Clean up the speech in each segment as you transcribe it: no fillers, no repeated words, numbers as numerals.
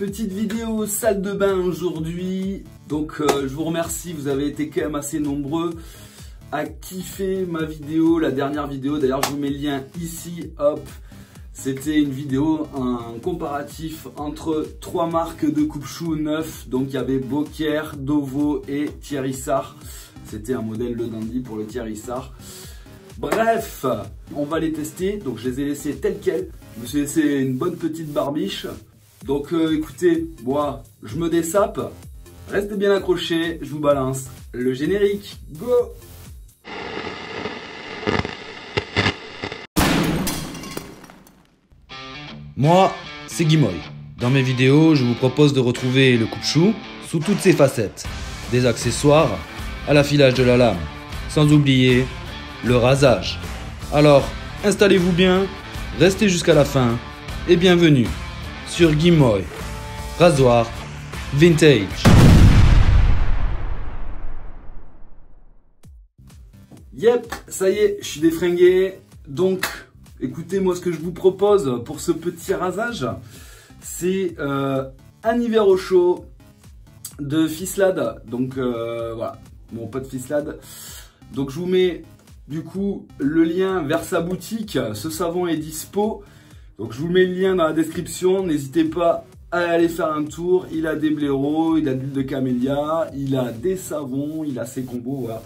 Petite vidéo salle de bain aujourd'hui. Donc je vous remercie, vous avez été quand même assez nombreux à kiffer ma vidéo, la dernière vidéo. D'ailleurs je vous mets le lien ici, hop. C'était une vidéo, un comparatif entre 3 marques de coupe-chou neufs. Donc il y avait Beaucaire, Dovo et Thierry Sarr. C'était un modèle Le Dandy pour le Thierry Sarr. Bref, on va les tester. Donc je les ai laissés tels quels. Je me suis laissé une bonne petite barbiche. Donc écoutez, moi je me dessape. Restez bien accrochés, je vous balance le générique. Go! Moi, c'est Guimoy. Dans mes vidéos, je vous propose de retrouver le coupe-chou sous toutes ses facettes. Des accessoires à l'affilage de la lame. Sans oublier le rasage. Alors, installez-vous bien, restez jusqu'à la fin et bienvenue sur Guimoy. Rasoir vintage. Yep, ça y est, je suis défringué. Donc, écoutez, moi ce que je vous propose pour ce petit rasage, c'est un hiver au chaud de Fislade. Donc voilà, mon pote Fislade. Donc je vous mets du coup le lien vers sa boutique. Ce savon est dispo. Donc je vous mets le lien dans la description. N'hésitez pas à aller faire un tour. Il a des blaireaux, il a de l'huile de camélia, il a des savons, il a ses combos, voilà.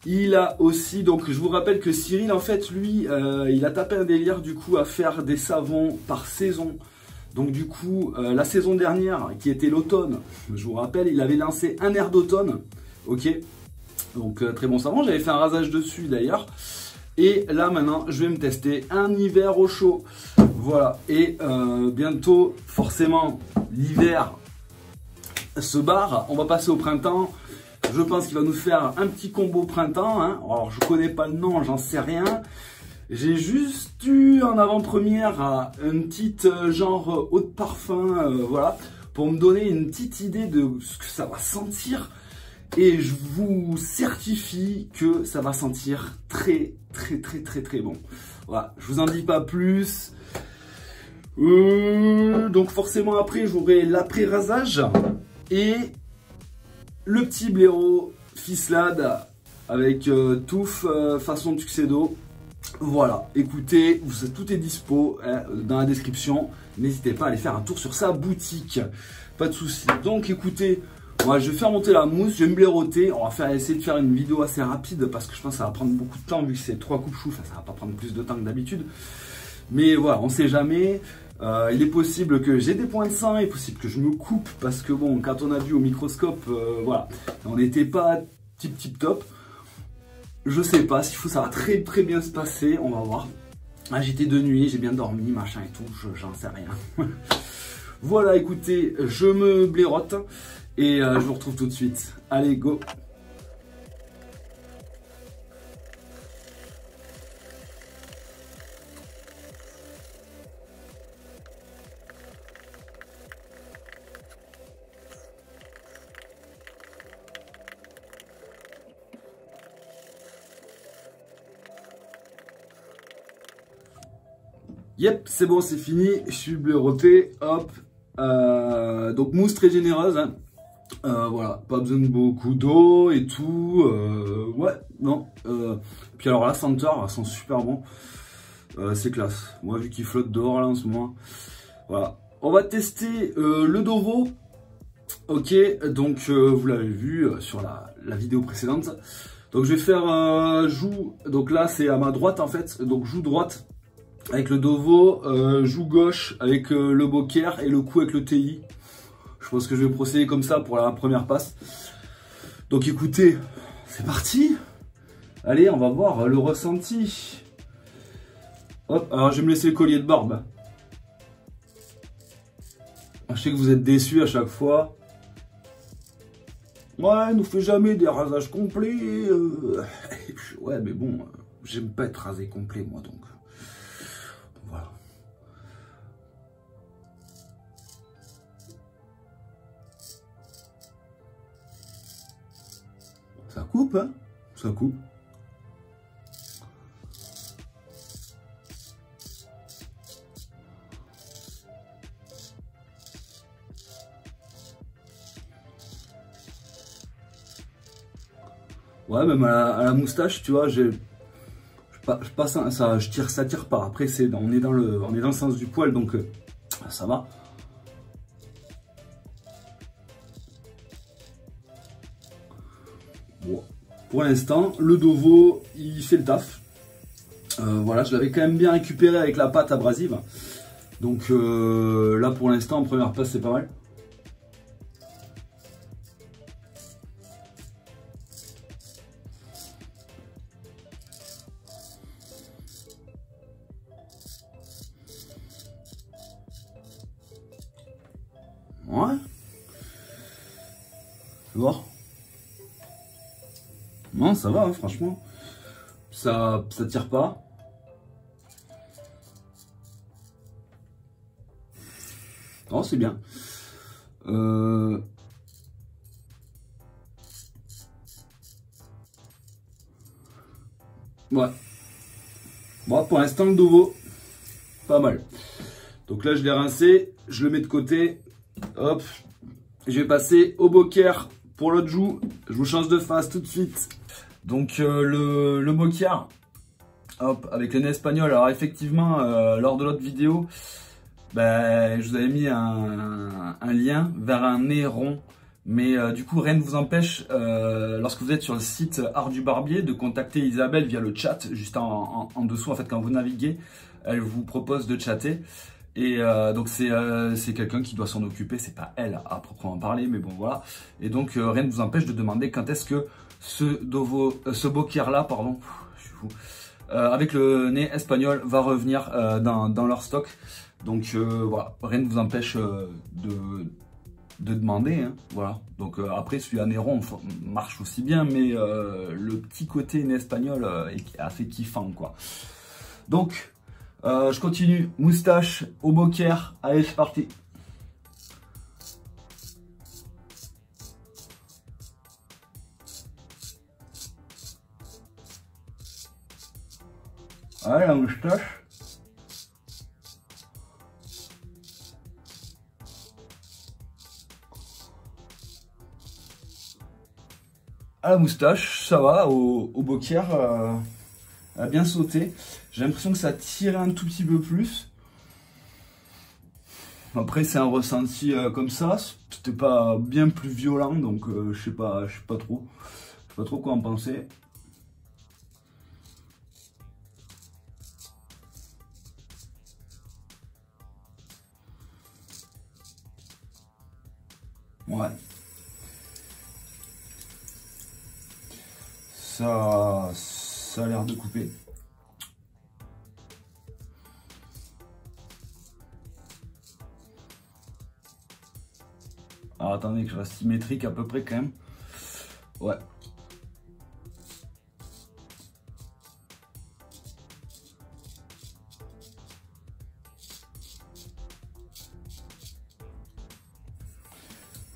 Il a aussi, donc je vous rappelle que Cyril en fait lui, il a tapé un délire du coup à faire des savons par saison. Donc du coup, la saison dernière qui était l'automne, je vous rappelle, il avait lancé un air d'automne, ok. Donc très bon savon, j'avais fait un rasage dessus d'ailleurs. Et là maintenant, je vais me tester un hiver au chaud. Voilà, et bientôt, forcément, l'hiver se barre, on va passer au printemps. Je pense qu'il va nous faire un petit combo printemps, hein. Alors je connais pas le nom, j'en sais rien. J'ai juste eu en avant-première une petite genre eau de parfum, voilà, pour me donner une petite idée de ce que ça va sentir. Et je vous certifie que ça va sentir très bon. Voilà, je vous en dis pas plus. Donc forcément après j'aurai l'après-rasage et le petit blaireau Fislade avec touffe façon Tuxedo. Voilà, écoutez, tout est dispo hein, dans la description. N'hésitez pas à aller faire un tour sur sa boutique. Pas de souci. Donc écoutez, moi je vais faire monter la mousse, je vais me blaireauter. On va essayer de faire une vidéo assez rapide parce que je pense que ça va prendre beaucoup de temps vu que c'est 3 coupe-choux. Enfin, ça va pas prendre plus de temps que d'habitude. Mais voilà, on sait jamais. Il est possible que j'ai des points de sang, il est possible que je me coupe parce que bon, quand on a vu au microscope, voilà, on n'était pas tip top. Je sais pas, s'il faut, ça va très bien se passer, on va voir. Ah, j'étais de nuit, j'ai bien dormi, machin et tout, j'en sais rien. Voilà, écoutez, je me blairote et je vous retrouve tout de suite. Allez, go! Yep, c'est bon, c'est fini. Je suis blaireauté. Hop. Donc mousse très généreuse. Hein. Voilà, pas besoin de beaucoup d'eau et tout. Ouais, non. Puis alors la senteur, elle sent super bon. C'est classe. Moi, vu qu'il flotte dehors là en ce moment. Voilà. On va tester le Dovo. Ok, donc vous l'avez vu sur la vidéo précédente. Donc je vais faire joue. Donc là, c'est à ma droite en fait. Donc joue droite avec le Dovo, joue gauche avec le Beaucaire et le cou avec le TI. Je pense que je vais procéder comme ça pour la première passe. Donc écoutez, c'est parti. Allez, on va voir le ressenti. Hop, alors je vais me laisser le collier de barbe. Je sais que vous êtes déçus à chaque fois. Ouais, nous fait jamais des rasages complets. Ouais, mais bon, j'aime pas être rasé complet moi donc. Voilà. Ça coupe, hein? Ça coupe. Ouais, même à la moustache, tu vois, je tire, ça tire pas. Après, on est dans le sens du poil, donc ça va. Bon, pour l'instant, le Dovo, il fait le taf. Voilà, je l'avais quand même bien récupéré avec la pâte abrasive. Donc là, pour l'instant, en première passe, c'est pas mal. Ouais. Tu vois? Non, ça va, hein, franchement. Ça tire pas. Oh, c'est bien. Ouais. Bon, pour l'instant, le Dovo, pas mal. Donc là, je l'ai rincé, je le mets de côté. Hop. Je vais passer au Boker pour l'autre joue. Je vous change de face tout de suite. Donc le Boker, hop, avec le nez espagnol. Alors effectivement, lors de l'autre vidéo, ben, je vous avais mis un lien vers un nez rond. Mais du coup, rien ne vous empêche, lorsque vous êtes sur le site Art du Barbier, de contacter Isabelle via le chat, juste en dessous, en fait, quand vous naviguez, elle vous propose de chatter. Et donc c'est quelqu'un qui doit s'en occuper, c'est pas elle à proprement parler, mais bon voilà. Et donc rien ne vous empêche de demander quand est-ce que ce Boker là, pardon, je suis fou, avec le nez espagnol va revenir dans leur stock. Donc voilà, rien ne vous empêche de demander, hein, voilà. Donc après celui à nez rond marche aussi bien, mais le petit côté nez espagnol est assez kiffant quoi. Donc je continue, moustache au Boker, allez c'est parti. Allez la moustache. À la moustache, ça va, au Boker, a bien sauté. J'ai l'impression que ça tire un tout petit peu plus. Après c'est un ressenti comme ça, c'était pas bien plus violent, donc je sais pas trop. Je sais pas trop quoi en penser. Ouais. Ça a l'air de couper. Alors attendez que je reste symétrique à peu près quand même. Ouais.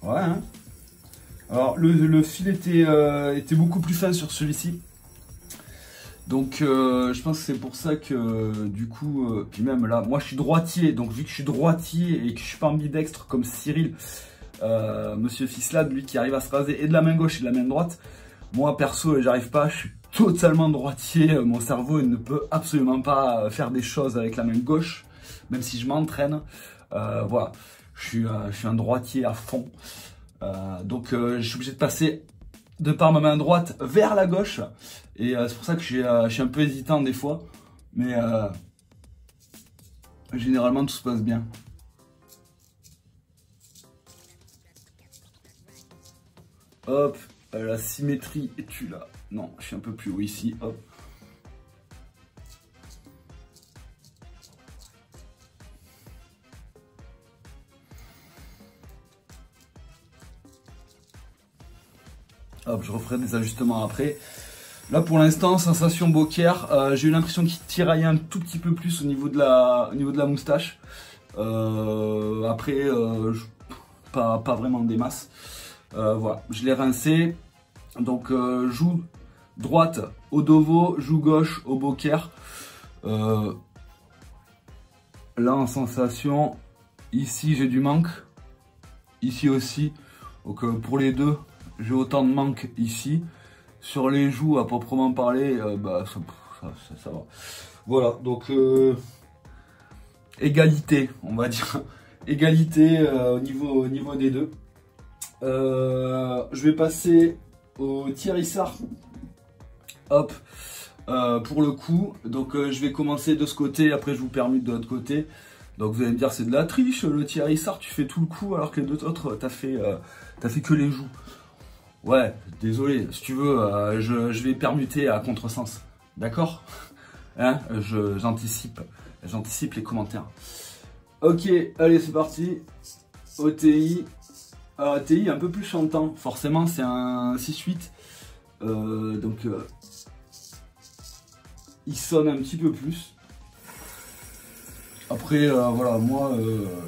Ouais. Hein. Alors le fil était beaucoup plus fin sur celui-ci. Donc je pense que c'est pour ça que du coup, puis même là, moi je suis droitier, donc vu que je suis droitier et que je suis pas ambidextre comme Cyril, Monsieur Fislade, lui qui arrive à se raser et de la main gauche et de la main droite, moi perso j'arrive pas, je suis totalement droitier, mon cerveau il ne peut absolument pas faire des choses avec la main gauche, même si je m'entraîne, voilà, je suis un droitier à fond, donc je suis obligé de passer de par ma main droite vers la gauche. Et c'est pour ça que je suis un peu hésitant des fois. Mais généralement tout se passe bien. Hop, la symétrie est-tu là? Non, je suis un peu plus haut ici. Hop. Hop, je referai des ajustements après. Là pour l'instant, sensation Boker, j'ai eu l'impression qu'il tiraillait un tout petit peu plus au niveau de la moustache. Après, pas vraiment des masses. Voilà, je l'ai rincé. Donc joue droite au Dovo, joue gauche au Boker. Là en sensation, ici j'ai du manque, ici aussi. Donc pour les deux, j'ai autant de manque ici. sur les joues à proprement parler, bah ça va. Voilà, donc égalité, on va dire. Égalité au niveau des deux. Je vais passer au tirissard. Hop, pour le coup. Donc je vais commencer de ce côté, après je vous permute de l'autre côté. Donc vous allez me dire c'est de la triche, le tirissard, tu fais tout le coup alors que les deux autres, t'as fait que les joues. Ouais, désolé, si tu veux, je vais permuter à contresens. D'accord, hein, j'anticipe les commentaires. Ok, allez, c'est parti. OTI. Alors, OTI un peu plus chantant. Forcément, c'est un 6-8. Donc, il sonne un petit peu plus. Après, voilà, moi,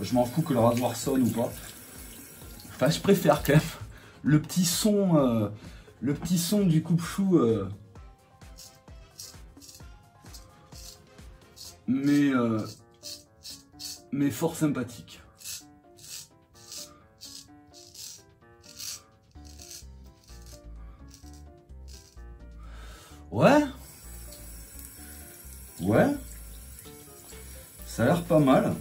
je m'en fous que le rasoir sonne ou pas. Enfin, je préfère quand même le petit son du coupe-chou. Mais fort sympathique. Ouais. Ça a l'air pas mal.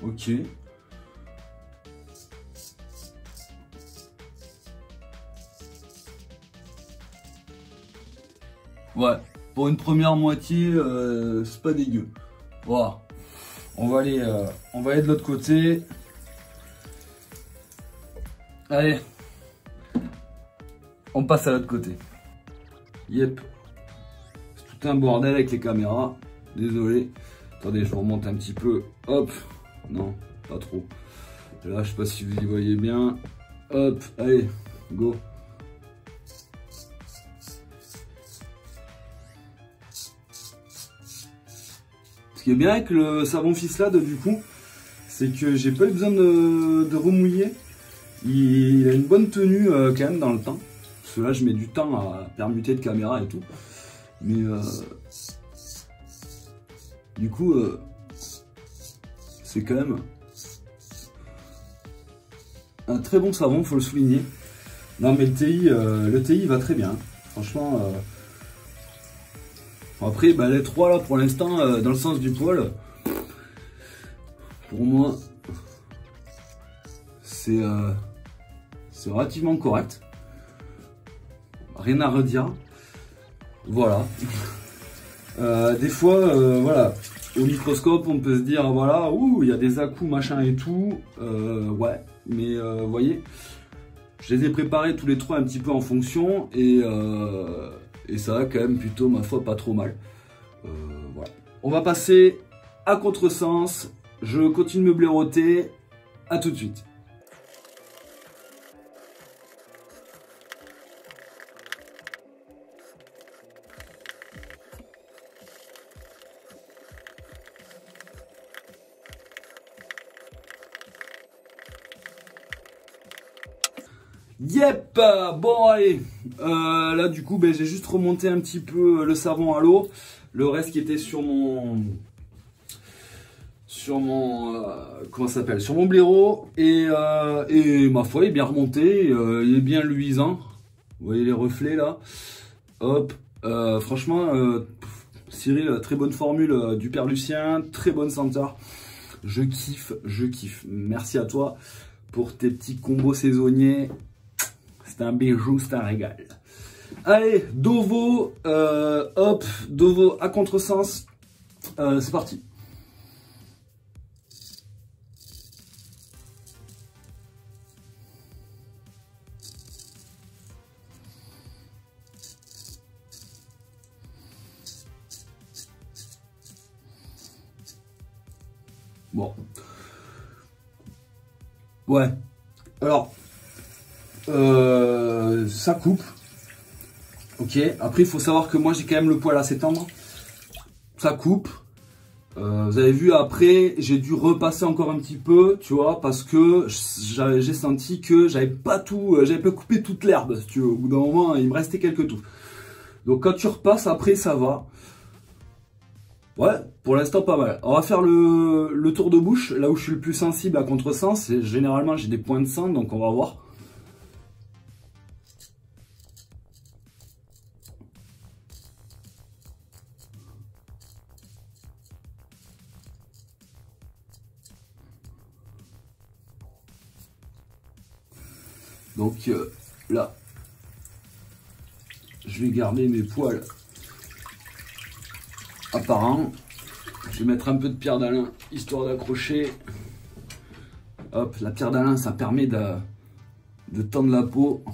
Ok. Ouais. Pour une première moitié, c'est pas dégueu. Voilà. On va aller de l'autre côté. Allez. On passe à l'autre côté. Yep. C'est tout un bordel avec les caméras. Désolé. Attendez, je remonte un petit peu. Hop. Non, pas trop. Là, je sais pas si vous y voyez bien. Hop. Allez, go. Ce qui est bien avec le savon Fislade du coup, c'est que j'ai pas eu besoin de remouiller. Il a une bonne tenue quand même dans le temps. Parce que là je mets du temps à permuter de caméra et tout. Mais du coup c'est quand même un très bon savon, faut le souligner. Non mais le TI va très bien. Franchement. Après, bah, les trois là pour l'instant, dans le sens du poil, pour moi, c'est relativement correct. Rien à redire. Voilà. Des fois, voilà, au microscope, on peut se dire, voilà, ouh, il y a des à-coups, machin et tout. Ouais, mais vous voyez, je les ai préparés tous les trois un petit peu en fonction et ça va quand même plutôt, ma foi, pas trop mal. Voilà. On va passer à contresens. Je continue de me blaireauter. À tout de suite. Yep, bon allez, là du coup ben, j'ai juste remonté un petit peu le savon à l'eau, le reste qui était sur mon comment ça s'appelle, sur mon blaireau et ma foi il est bien remonté, il est bien luisant, vous voyez les reflets là, hop, franchement Cyril, très bonne formule du père Lucien, très bonne senteur, je kiffe, merci à toi pour tes petits combos saisonniers. C'est un bijou, c'est un régal. Allez, Dovo, hop, Dovo à contresens. C'est parti. Bon. Ouais. Alors. Ça coupe. Ok. Après, il faut savoir que moi, j'ai quand même le poil assez tendre. Ça coupe. Vous avez vu, après, j'ai dû repasser encore un petit peu, tu vois, parce que j'ai senti que j'avais pas coupé toute l'herbe, si tu veux. Au bout d'un moment, il me restait quelques touffes. Donc, quand tu repasses, après, ça va. Ouais, pour l'instant, pas mal. On va faire le tour de bouche, là où je suis le plus sensible à contresens. Généralement, j'ai des points de sang, donc on va voir. Donc là, je vais garder mes poils apparents. Je vais mettre un peu de pierre d'Alain, histoire d'accrocher. Hop, la pierre d'Alain, ça permet de tendre la peau.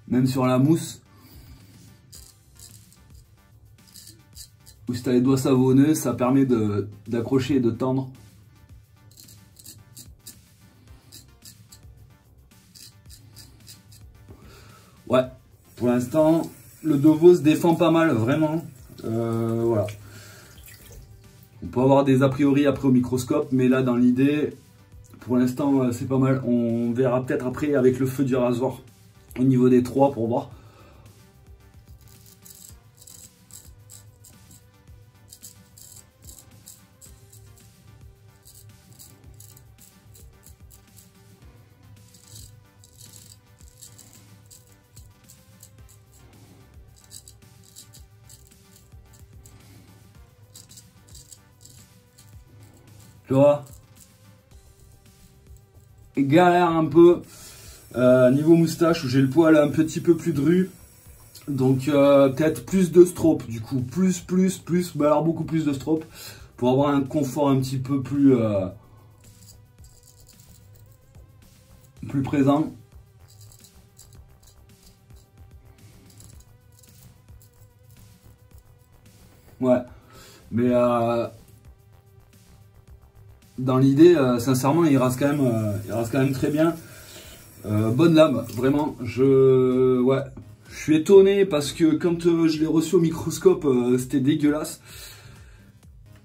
Même sur la mousse. Ou si tu as les doigts savonneux, ça permet d'accrocher et de tendre. Ouais, pour l'instant, le Dovo se défend pas mal, vraiment. Voilà. On peut avoir des a priori après au microscope, mais là, dans l'idée, pour l'instant, c'est pas mal. On verra peut-être après avec le feu du rasoir au niveau des 3 pour voir. Tu vois, galère un peu niveau moustache où j'ai le poil un petit peu plus dru, donc peut-être plus de strobe du coup, bah alors beaucoup plus de strobe pour avoir un confort un petit peu plus présent. Ouais, mais dans l'idée, sincèrement, il reste quand même très bien. Bonne lame, vraiment. Ouais, je suis étonné parce que quand je l'ai reçu au microscope, c'était dégueulasse.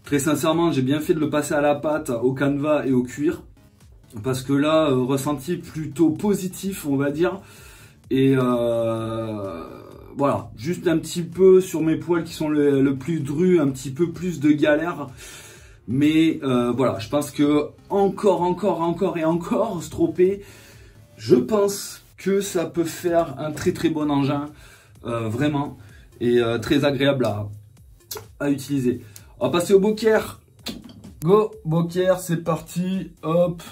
Très sincèrement, j'ai bien fait de le passer à la pâte, au canevas et au cuir. Parce que là, ressenti plutôt positif, on va dire. Et voilà, juste un petit peu sur mes poils qui sont le plus drus, un petit peu plus de galère. Mais voilà, je pense que encore stroper, je pense que ça peut faire un très bon engin, vraiment, et très agréable à utiliser. On va passer au Beaucaire. Go, Beaucaire, c'est parti, hop.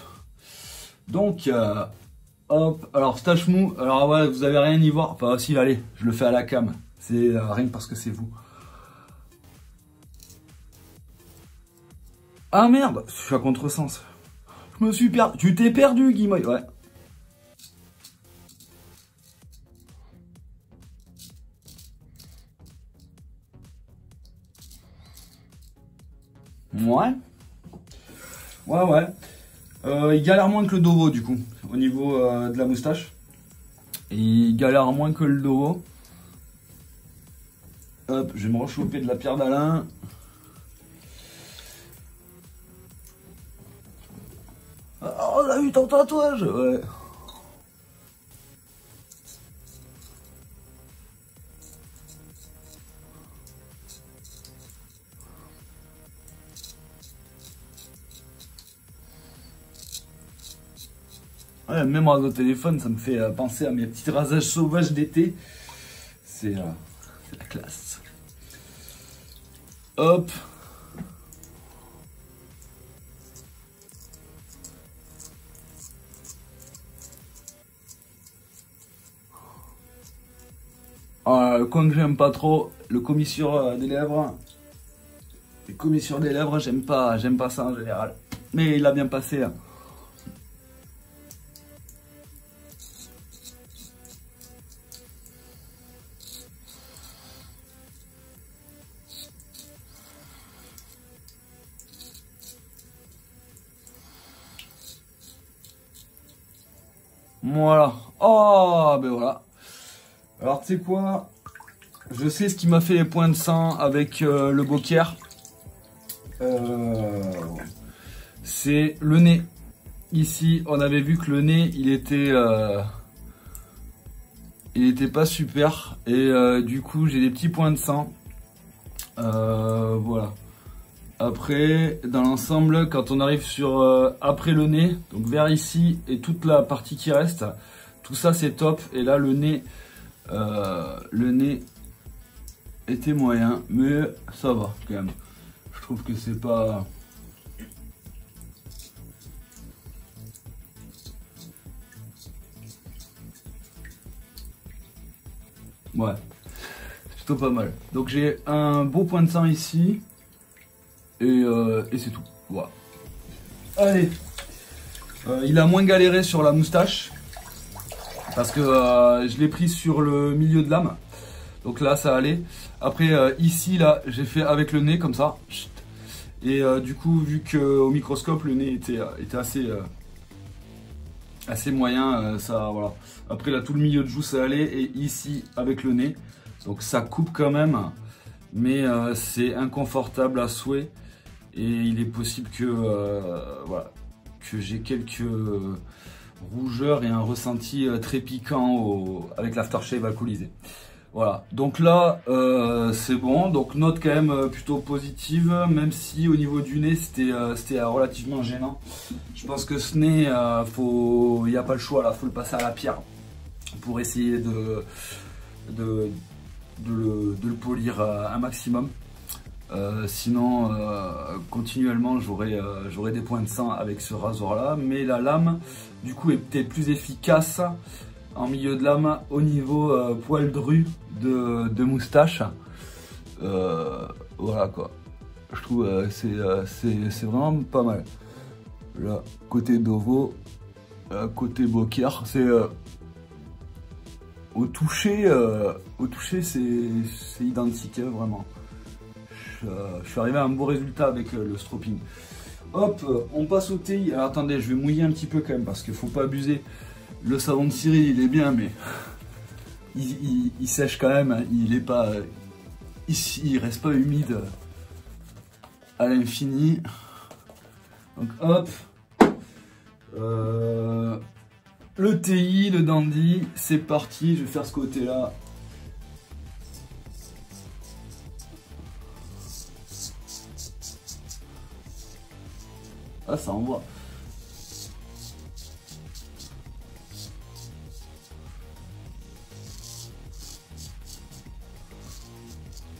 Donc, hop, alors stache mou, alors ouais, vous avez rien à y voir, enfin si, allez, je le fais à la cam, c'est rien que parce que c'est vous. Ah merde, je suis à contresens. Je me suis perdu. Tu t'es perdu, Guimoy. Ouais. Ouais. Il galère moins que le Dovo, du coup, au niveau de la moustache. Il galère moins que le Dovo. Hop, je vais me rechoper de la pierre d'Alain. Oh, on a eu ton tatouage, ouais. Ouais, même au téléphone, ça me fait penser à mes petits rasages sauvages d'été. C'est la classe. Hop. Le coin que j'aime pas trop, le commissure des lèvres. Le commissure des lèvres, j'aime pas ça en général. Mais il a bien passé. Hein. Voilà. Oh, ben voilà. Alors, tu sais quoi? Je sais ce qui m'a fait les points de sang avec le Beaucaire. C'est le nez. Ici, on avait vu que le nez, il était pas super. Et du coup, j'ai des petits points de sang. Voilà. Après, dans l'ensemble, quand on arrive sur après le nez, donc vers ici et toute la partie qui reste, tout ça c'est top. Et là, le nez était moyen, mais ça va quand même. Je trouve que c'est pas Ouais, plutôt pas mal. Donc j'ai un beau point de sang ici. Et c'est tout. Voilà. Allez. Il a moins galéré sur la moustache. Parce que je l'ai pris sur le milieu de lame. Donc là ça allait. Après ici là j'ai fait avec le nez comme ça. Et du coup vu qu'au microscope le nez était assez moyen, ça voilà. Après là tout le milieu de joue ça allait. Et ici avec le nez. Donc ça coupe quand même. Mais c'est inconfortable à souhait. Et il est possible que, voilà, que j'ai quelques rougeurs et un ressenti très piquant avec l'aftershave alcoolisé. Voilà, donc là c'est bon, donc note quand même plutôt positive, même si au niveau du nez c'était relativement gênant. Je pense que ce nez, il n'y a pas le choix là, faut le passer à la pierre pour essayer de le polir un maximum. Sinon continuellement j'aurais des points de sang avec ce rasoir là, mais la lame du coup est peut-être plus efficace en milieu de lame au niveau poil dru de moustache. Voilà quoi, je trouve c'est vraiment pas mal. Là côté Dovo, côté Boker, c'est au toucher c'est identique hein, vraiment. Je suis arrivé à un beau résultat avec le stropping. Hop, on passe au TI. Alors attendez, je vais mouiller un petit peu quand même parce qu'il faut pas abuser. Le savon de Cyril il est bien, mais il sèche quand même. Hein. Il est pas ici, il reste pas humide à l'infini. Donc hop, le TI, le dandy, c'est parti. Je vais faire ce côté-là. Ah, ça envoie.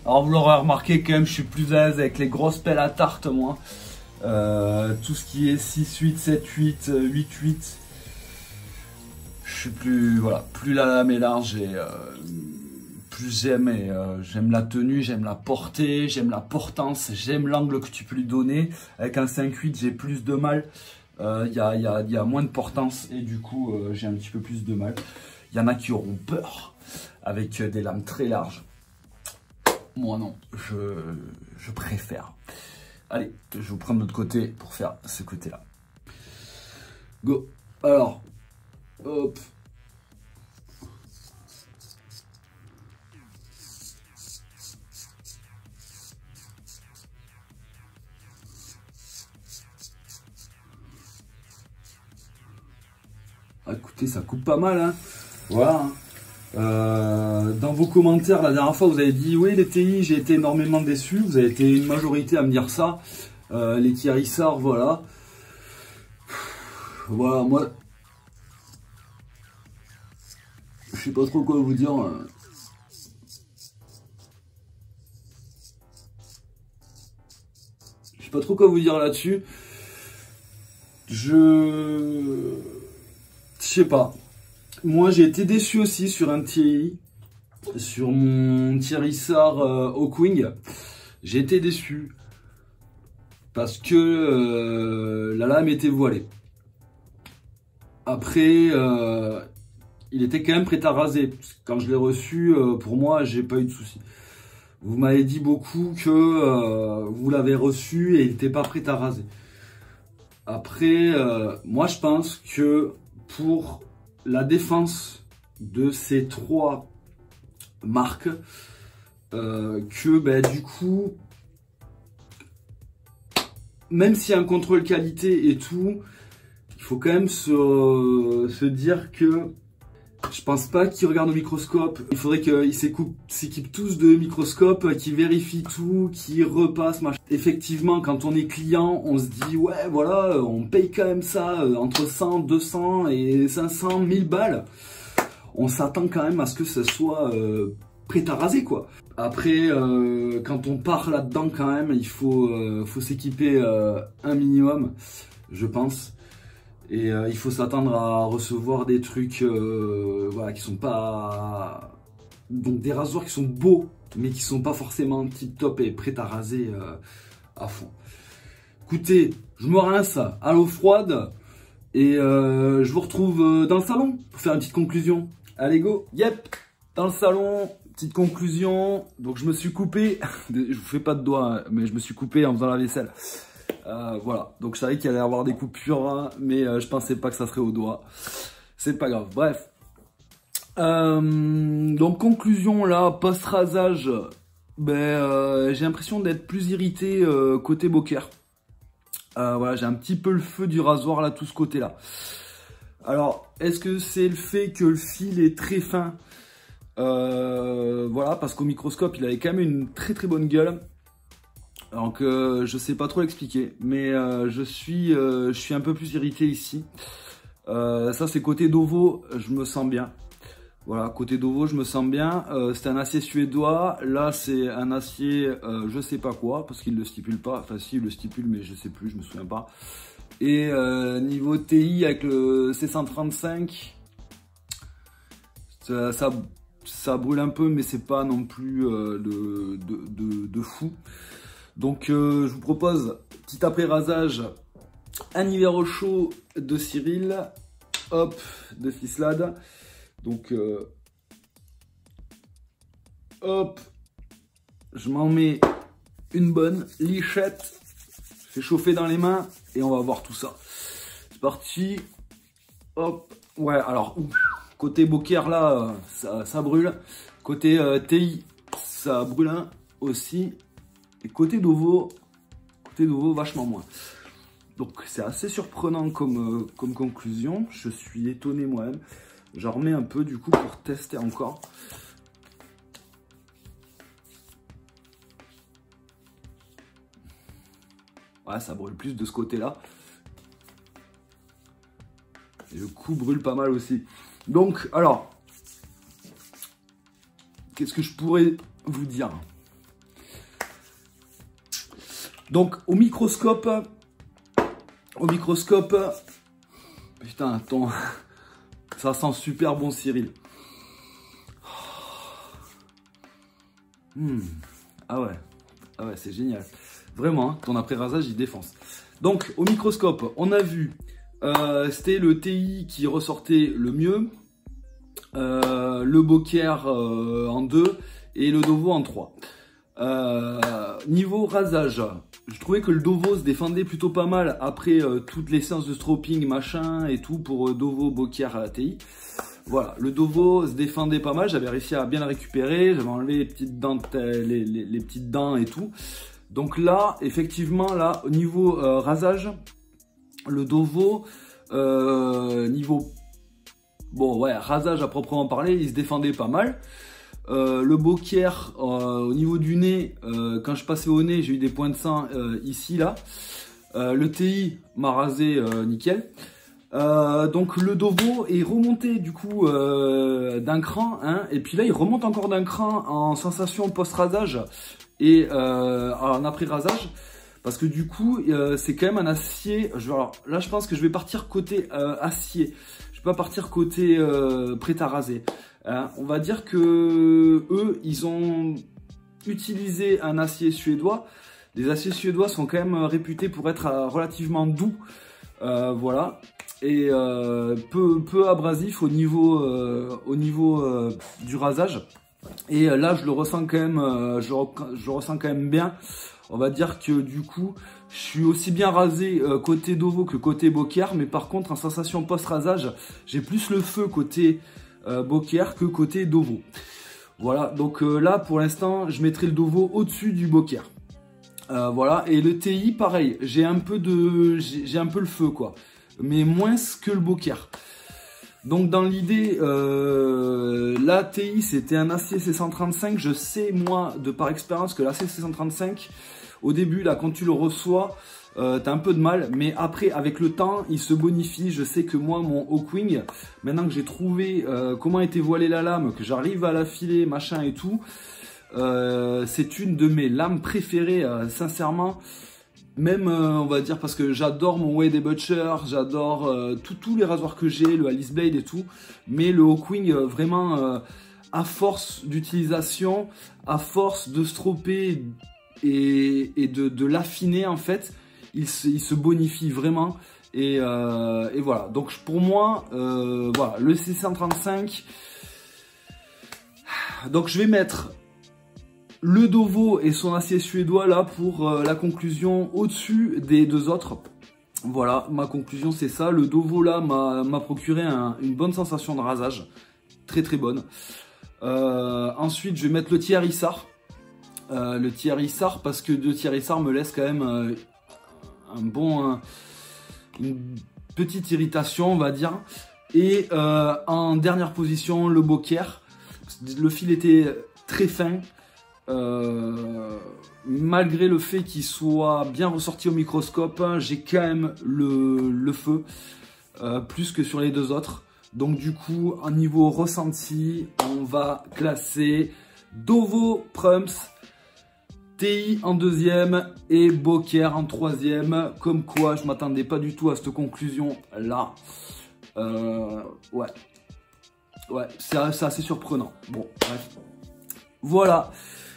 Alors vous l'aurez remarqué quand même, je suis plus à l'aise avec les grosses pelles à tarte moi. Tout ce qui est 6-8, 7-8, 8-8. Je suis plus, voilà, plus la lame est large et plus j'aime la tenue, j'aime la portée, j'aime la portance, j'aime l'angle que tu peux lui donner. Avec un 5-8 j'ai plus de mal, il y a moins de portance et du coup j'ai un petit peu plus de mal. Il y en a qui auront peur avec des lames très larges. Moi non, je préfère. Allez, je vais vous prendre de l'autre côté pour faire ce côté là. Go. Alors, hop. Écoutez, ça coupe pas mal, hein. Voilà. Dans vos commentaires, la dernière fois, vous avez dit oui, les TI, j'ai été énormément déçu. Vous avez été une majorité à me dire ça. Les Thierry-Sard, voilà. Voilà, moi, je sais pas trop quoi vous dire. Je sais pas trop quoi vous dire là-dessus. Je sais pas. Moi, j'ai été déçu aussi sur un TI, sur mon Thierry-Sard Hawkwing. J'ai été déçu parce que la lame était voilée. Après, il était quand même prêt à raser. Quand je l'ai reçu, pour moi, j'ai pas eu de soucis. Vous m'avez dit beaucoup que vous l'avez reçu et il n'était pas prêt à raser. Après, moi, je pense que pour la défense de ces trois marques, que ben, du coup, même s'il y a un contrôle qualité et tout, il faut quand même se dire que je pense pas qu'ils regardent au microscope. Il faudrait qu'ils s'équipent tous de microscopes, qu'ils vérifient tout, qu'ils repassent, machin. Effectivement, quand on est client, on se dit ouais, voilà, on paye quand même ça entre 100, 200 et 500, 1000 balles. On s'attend quand même à ce que ce soit prêt à raser, quoi. Après, quand on part là-dedans, quand même, il faut s'équiper un minimum, je pense. Et il faut s'attendre à recevoir des trucs voilà, qui sont pas Donc des rasoirs qui sont beaux, mais qui sont pas forcément tip top et prêts à raser à fond. Écoutez, je me rince à l'eau froide et je vous retrouve dans le salon pour faire une petite conclusion. Allez go. Yep, dans le salon, petite conclusion. Donc je me suis coupé, je vous fais pas de doigts, mais je me suis coupé en faisant la vaisselle. Voilà, donc je savais qu'il allait y avoir des coupures, hein, mais je pensais pas que ça serait au doigt. C'est pas grave, bref. Donc conclusion là, post-rasage, j'ai l'impression d'être plus irrité côté Boker. Voilà, j'ai un petit peu le feu du rasoir là, tout ce côté là. Alors, est-ce que c'est le fait que le fil est très fin? Voilà, parce qu'au microscope, il avait quand même une très très bonne gueule. Donc, je sais pas trop l'expliquer, mais je suis un peu plus irrité ici. Ça, c'est côté Dovo, je me sens bien. Voilà, côté Dovo, je me sens bien. C'est un acier suédois. Là, c'est un acier, je sais pas quoi, parce qu'il ne le stipule pas. Enfin, si, il le stipule, mais je sais plus, je me souviens pas. Et niveau TI, avec le C135, ça brûle un peu, mais c'est pas non plus de fou. Donc, je vous propose, petit après rasage, un hiver au chaud de Cyril. Hop, de Fislade. Donc, hop, je m'en mets une bonne lichette, je fais chauffer dans les mains et on va voir tout ça. C'est parti, hop, ouais, alors, côté Boker là, ça brûle, côté TI, ça brûle aussi, et côté Dovo, vachement moins. Donc, c'est assez surprenant comme conclusion, je suis étonné moi-même. J'en remets un peu du coup pour tester encore. Ouais, ça brûle plus de ce côté-là. Et le coup brûle pas mal aussi. Donc, alors, qu'est-ce que je pourrais vous dire? Donc, au microscope, putain, attends. Ça sent super bon Cyril. Ah ouais, c'est génial. Vraiment, hein, ton après-rasage, il défonce. Donc, au microscope, on a vu, c'était le TI qui ressortait le mieux, le Boker en 2 et le Dovo en 3. Niveau rasage, je trouvais que le Dovo se défendait plutôt pas mal après toutes les séances de stropping machin et tout pour Dovo, Boker à la TI. Voilà, le Dovo se défendait pas mal, j'avais réussi à bien le récupérer, j'avais enlevé les petites dents, les petites dents et tout. Donc là, effectivement, là, au niveau rasage, le Dovo, niveau, bon ouais, rasage à proprement parler, il se défendait pas mal. Le Boker, au niveau du nez, quand je passais au nez, j'ai eu des points de sang ici, là. Le TI m'a rasé nickel. Donc le Dovo est remonté du coup d'un cran, hein, et puis là il remonte encore d'un cran en sensation post-rasage et en après-rasage. Parce que du coup, c'est quand même un acier. Alors là, je pense que je vais partir côté acier. Je vais pas partir côté prêt à raser. On va dire que eux, ils ont utilisé un acier suédois. Les aciers suédois sont quand même réputés pour être relativement doux, voilà, et peu abrasif au niveau du rasage. Et là, je le ressens quand même, je ressens quand même bien. On va dire que du coup, je suis aussi bien rasé côté Dovo que côté Boker, mais par contre, en sensation post-rasage, j'ai plus le feu côté Boker que côté Dovo. Voilà, donc là, pour l'instant, je mettrai le Dovo au-dessus du Boker. Voilà, et le TI, pareil, j'ai un peu le feu, quoi, mais moins que le Boker. Donc dans l'idée, la TI c'était un acier C135, je sais moi de par expérience que l'acier C135, au début là quand tu le reçois, t'as un peu de mal, mais après avec le temps il se bonifie. Je sais que moi mon Hawkwing, maintenant que j'ai trouvé comment était voilée la lame, que j'arrive à l'affiler machin et tout, c'est une de mes lames préférées, sincèrement. Même, on va dire, parce que j'adore mon Wade & Butcher, j'adore tous les rasoirs que j'ai, le Alice Blade et tout. Mais le Hawkwing, vraiment, à force d'utilisation, à force de stroper et de l'affiner en fait, il se bonifie vraiment. Et voilà, donc pour moi, voilà, le C135, donc je vais mettre le Dovo et son acier suédois là pour la conclusion au-dessus des deux autres. Voilà, ma conclusion c'est ça. Le Dovo là m'a procuré une bonne sensation de rasage, très très bonne. Ensuite je vais mettre le Thierry Sarr. Le Thierry Sarr parce que le Thierry Sarr me laisse quand même une petite irritation on va dire. Et en dernière position le Beaucaire. Le fil était très fin. Malgré le fait qu'il soit bien ressorti au microscope, j'ai quand même le feu plus que sur les deux autres. Donc du coup, en niveau ressenti, on va classer Dovo Prumps, TI en deuxième et Beaucaire en troisième. Comme quoi, je m'attendais pas du tout à cette conclusion là. Ouais, c'est assez surprenant. Bon, bref. Voilà.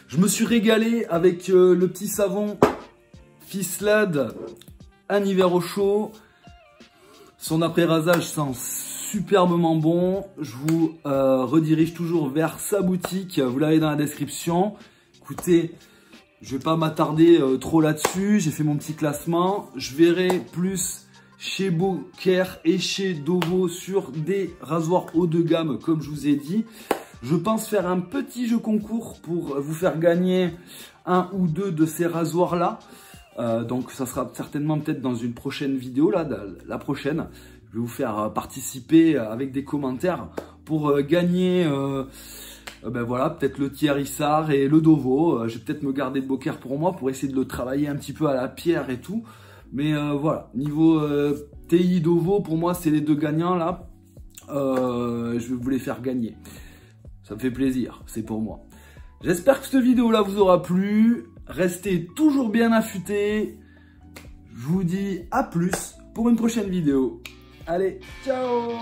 Je me suis régalé avec le petit savon Fislad un hiver au chaud. Son après-rasage sent superbement bon. Je vous redirige toujours vers sa boutique. Vous l'avez dans la description. Écoutez, je vais pas m'attarder trop là-dessus. J'ai fait mon petit classement. Je verrai plus chez Beaucaire et chez Dovo sur des rasoirs haut de gamme comme je vous ai dit. Je pense faire un petit jeu concours pour vous faire gagner un ou deux de ces rasoirs là. Donc ça sera certainement peut-être dans une prochaine vidéo là, la prochaine. Je vais vous faire participer avec des commentaires pour gagner ben voilà, peut-être le Thierry Sarr et le Dovo. Je vais peut-être me garder le Beaucaire pour moi pour essayer de le travailler un petit peu à la pierre et tout. Mais voilà, niveau TI Dovo, pour moi c'est les deux gagnants là. Je vais vous les faire gagner. Ça me fait plaisir, c'est pour moi. J'espère que cette vidéo là vous aura plu. Restez toujours bien affûtés. Je vous dis à plus pour une prochaine vidéo. Allez, ciao!